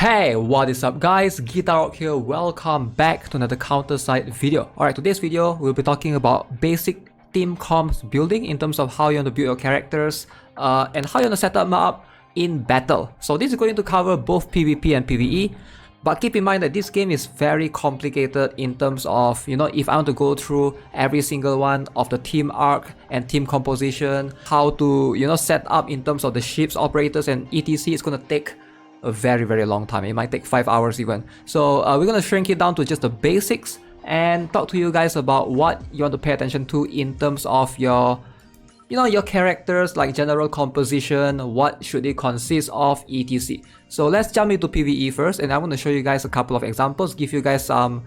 Hey, what is up guys? GuitarRock here. Welcome back to another counter-side video. Alright, today's video we'll be talking about basic team comps building in terms of how you want to build your characters and how you want to set them up in battle. So this is going to cover both PvP and PvE. But keep in mind that this game is very complicated in terms of, if I want to go through every single one of the team arc and team composition, how to, set up in terms of the ships, operators and etc. It's going to take a very long time. It might take 5 hours even. So we're going to shrink it down to just the basics and talk to you guys about what you want to pay attention to in terms of your your characters, like general composition, what should it consist of, etc. So let's jump into PvE first, and I want to show you guys a couple of examples, give you guys some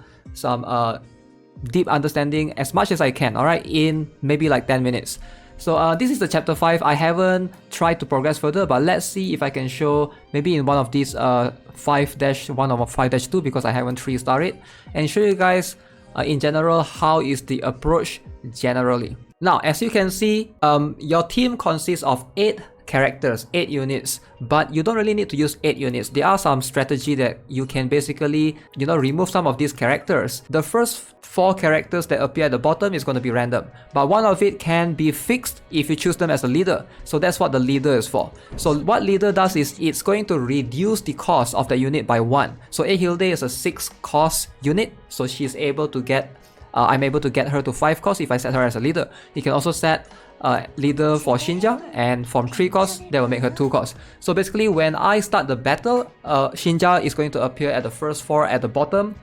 deep understanding as much as I can, alright, in maybe like 10 minutes. So this is the chapter 5. I haven't tried to progress further, but let's see if I can show maybe in one of these 5-1 or 5-2, because I haven't 3-star it, and show you guys in general how is the approach generally. Now, as you can see, your team consists of 8 characters, 8 units, but you don't really need to use 8 units. There are some strategy that you can basically, remove some of these characters. The first 4 characters that appear at the bottom is going to be random, but one of it can be fixed if you choose them as a leader. So that's what the leader is for. So what leader does is it's going to reduce the cost of the unit by 1. So Ahilde is a 6 cost unit, so she's able to get I'm able to get her to 5 costs if I set her as a leader. You can also set leader for Shinja, and from 3 costs that will make her 2 costs. So basically when I start the battle, Shinja is going to appear at the first 4 at the bottom.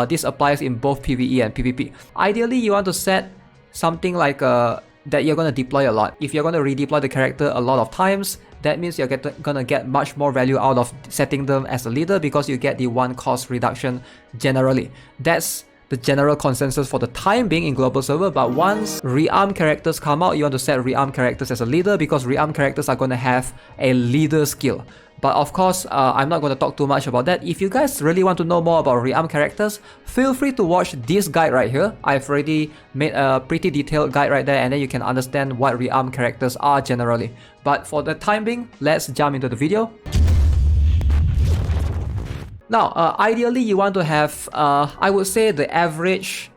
This applies in both PvE and PvP. Ideally you want to set something like that you're going to deploy a lot. If you're going to redeploy the character a lot of times, that means you're gonna get much more value out of setting them as a leader, because you get the 1 cost reduction generally. That's the general consensus for the time being in global server. But once rearm characters come out, you want to set rearm characters as a leader, because rearm characters are going to have a leader skill. But of course, I'm not going to talk too much about that. If you guys really want to know more about rearm characters, feel free to watch this guide right here. I've already made a pretty detailed guide right there, and then you can understand what rearm characters are generally. But for the time being, let's jump into the video. Now, ideally you want to have, I would say the average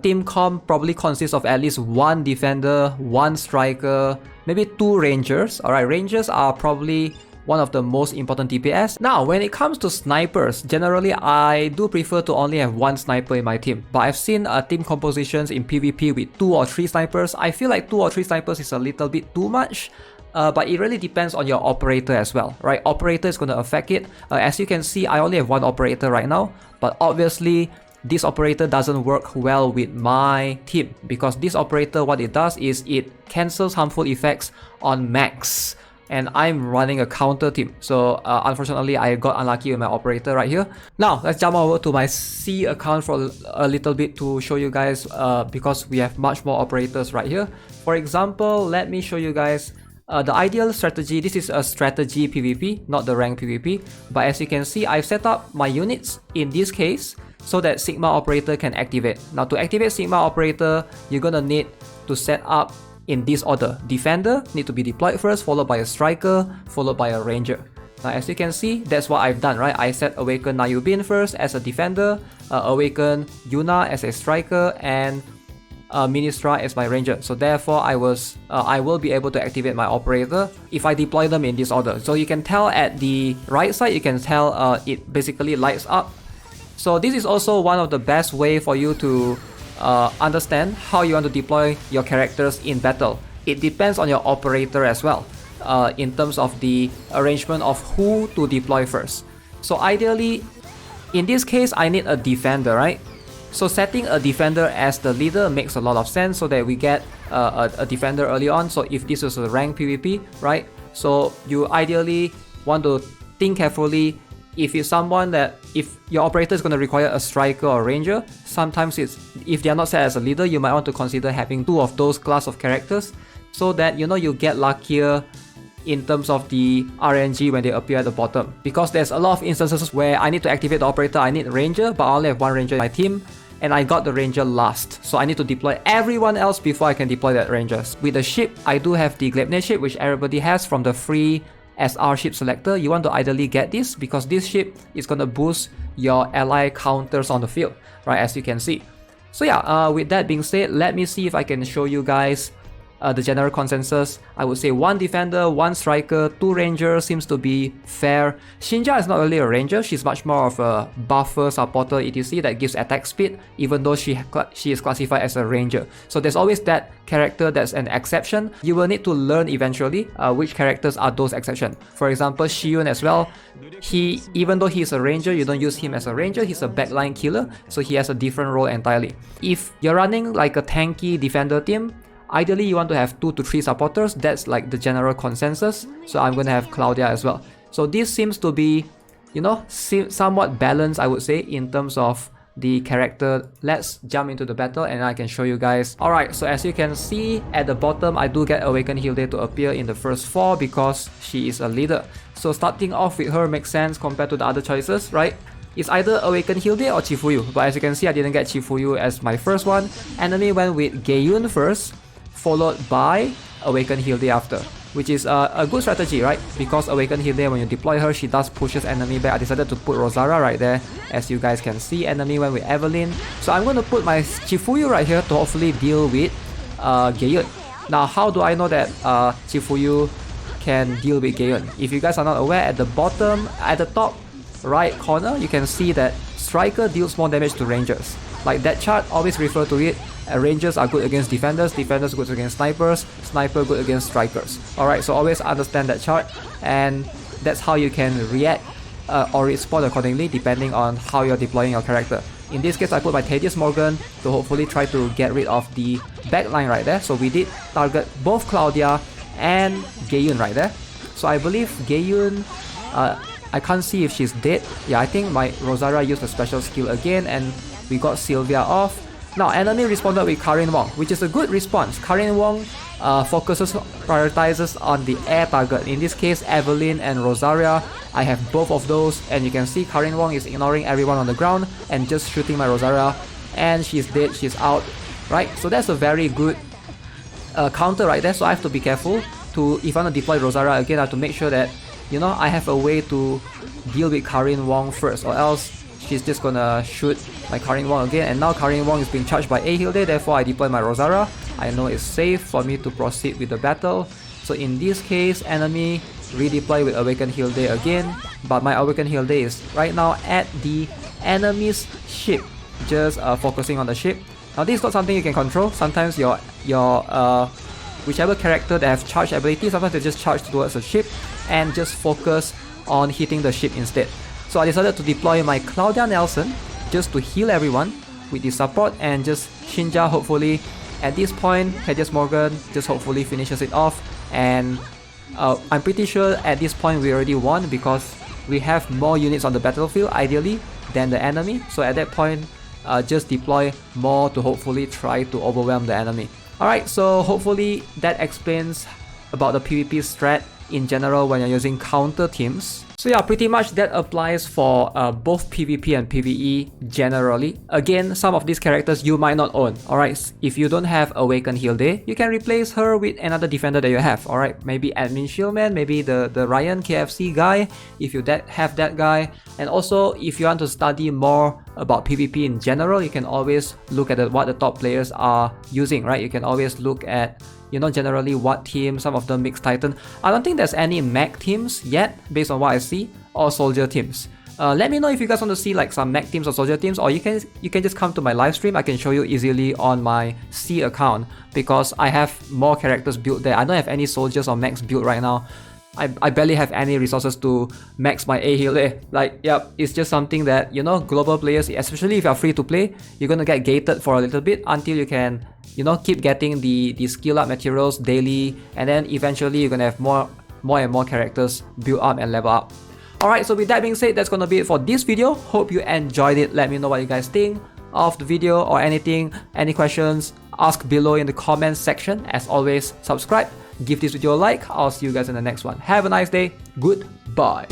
team comp probably consists of at least 1 defender, 1 striker, maybe 2 rangers. Alright, rangers are probably one of the most important DPS. Now, when it comes to snipers, generally I do prefer to only have 1 sniper in my team. But I've seen team compositions in PvP with 2 or 3 snipers. I feel like 2 or 3 snipers is a little bit too much. But it really depends on your operator as well, right? Operator is going to affect it. As you can see, I only have 1 operator right now, but obviously this operator doesn't work well with my team, because this operator, what it does is it cancels harmful effects on max, and I'm running a counter team. So unfortunately I got unlucky with my operator right here. Now let's jump over to my C account for a little bit to show you guys, because we have much more operators right here. For example, let me show you guys the ideal strategy. This is a strategy PvP, not the rank PvP. But as you can see, I've set up my units in this case so that Sigma operator can activate. Now to activate Sigma operator, you're gonna need to set up in this order. Defender need to be deployed first, followed by a striker, followed by a ranger. Now as you can see, that's what I've done, right? I set Awaken Nayubin first as a defender, Awaken Yuna as a striker, and Ministra as my ranger. So therefore I will be able to activate my operator if I deploy them in this order. So you can tell at the right side, you can tell it basically lights up. So this is also one of the best way for you to understand how you want to deploy your characters in battle. It depends on your operator as well, in terms of the arrangement of who to deploy first. So ideally, in this case, I need a defender, right? So setting a defender as the leader makes a lot of sense, so that we get a defender early on. So if this is a rank PvP, right? So you ideally want to think carefully. If it's someone that, if your operator is going to require a striker or ranger, sometimes if they are not set as a leader, you might want to consider having 2 of those class of characters, so that you get luckier in terms of the RNG when they appear at the bottom. Because there's a lot of instances where I need to activate the operator, I need a ranger, but I only have 1 ranger in my team, and I got the ranger last. So I need to deploy everyone else before I can deploy that ranger. With the ship, I do have the Gleipnir ship, which everybody has from the free SR ship selector, you want to ideally get this because this ship is going to boost your ally counters on the field, right, as you can see. So yeah, with that being said, let me see if I can show you guys the general consensus. I would say 1 defender, 1 striker, 2 ranger seems to be fair. Shinja is not really a ranger, she's much more of a buffer, supporter, etc. that gives attack speed, even though she is classified as a ranger. So there's always that character that's an exception. You will need to learn eventually which characters are those exceptions. For example, Shiyun as well. Even though he's a ranger, you don't use him as a ranger, he's a backline killer, so he has a different role entirely. If you're running like a tanky defender team, ideally you want to have 2 to 3 supporters. That's like the general consensus. So I'm gonna have Claudia as well. So this seems to be, you know, somewhat balanced, I would say, in terms of the character. Let's jump into the battle and I can show you guys. Alright, so as you can see at the bottom, I do get Awakened Hilde to appear in the first 4 because she is a leader. So starting off with her makes sense compared to the other choices, right? It's either Awakened Hilde or Chifuyu, but as you can see, I didn't get Chifuyu as my first one. Enemy went with Geiyun first, followed by Awakened Hilde after, which is a good strategy, right? Because Awakened Hilde, when you deploy her, she does pushes enemy back. I decided to put Rosara right there. As you guys can see, enemy went with Evelyn. So I'm going to put my Chifuyu right here to hopefully deal with Geiyun. Now, how do I know that Chifuyu can deal with Geiyun? If you guys are not aware, at the bottom, at the top right corner, you can see that Striker deals more damage to Rangers. Like that chart, always refer to it. Rangers are good against defenders, defenders good against snipers, sniper good against strikers. Alright, so always understand that chart, and that's how you can react or respond accordingly depending on how you're deploying your character. In this case, I put my Thaddeus Morgan to hopefully try to get rid of the backline right there. So we did target both Claudia and Geiyun right there. So I believe Geiyun, I can't see if she's dead. Yeah, I think my Rosara used a special skill again and we got Sylvia off. Now, enemy responded with Karin Wong, which is a good response. Karin Wong prioritizes on the air target. In this case, Evelyn and Rosaria. I have both of those, and you can see Karin Wong is ignoring everyone on the ground and just shooting my Rosaria, and she's dead, she's out, right? So that's a very good counter right there. So I have to be careful. If I want to deploy Rosaria again, I have to make sure that, you know, I have a way to deal with Karin Wong first, or else she's just gonna shoot my Karin Wong again. And now Karin Wong is being charged by A Hilde, therefore I deploy my Rosara. I know it's safe for me to proceed with the battle. So in this case, enemy redeploy with Awakened Hilde again, but my Awakened Hilde is right now at the enemy's ship, just focusing on the ship. Now this is not something you can control. Sometimes your whichever character that have charged ability, sometimes they just charge towards a ship and just focus on hitting the ship instead. So I decided to deploy my Claudia Nelson just to heal everyone with the support, and just Shinja hopefully at this point, Thaddeus Morgan just hopefully finishes it off. And I'm pretty sure at this point we already won because we have more units on the battlefield ideally than the enemy. So at that point, just deploy more to hopefully try to overwhelm the enemy. Alright, so hopefully that explains about the PvP strat in general when you're using counter teams. So yeah, pretty much that applies for both PvP and PvE generally. Again, some of these characters you might not own. Alright, if you don't have Awakened Hilde, you can replace her with another defender that you have. Alright, maybe Admin Shieldman, maybe the Ryan KFC guy, if you have that guy. And also, if you want to study more about PvP in general, you can always look at what the top players are using, right? You can always look at, you know, generally what team, some of them mixed Titan. I don't think there's any mech teams yet, based on what I see, or soldier teams. Let me know if you guys want to see like some mech teams or soldier teams, or you can just come to my live stream. I can show you easily on my C account because I have more characters built there. I don't have any soldiers or mechs built right now. I barely have any resources to max my A Hilde. Like, yep, it's just something that, you know, global players, especially if you're free to play, you're gonna get gated for a little bit until you can, you know, keep getting the skill up materials daily, and then eventually you're gonna have more and more characters build up and level up. Alright, so with that being said, that's gonna be it for this video. Hope you enjoyed it. Let me know what you guys think of the video or anything. Any questions, ask below in the comments section. As always, subscribe, give this video a like. I'll see you guys in the next one. Have a nice day. Goodbye.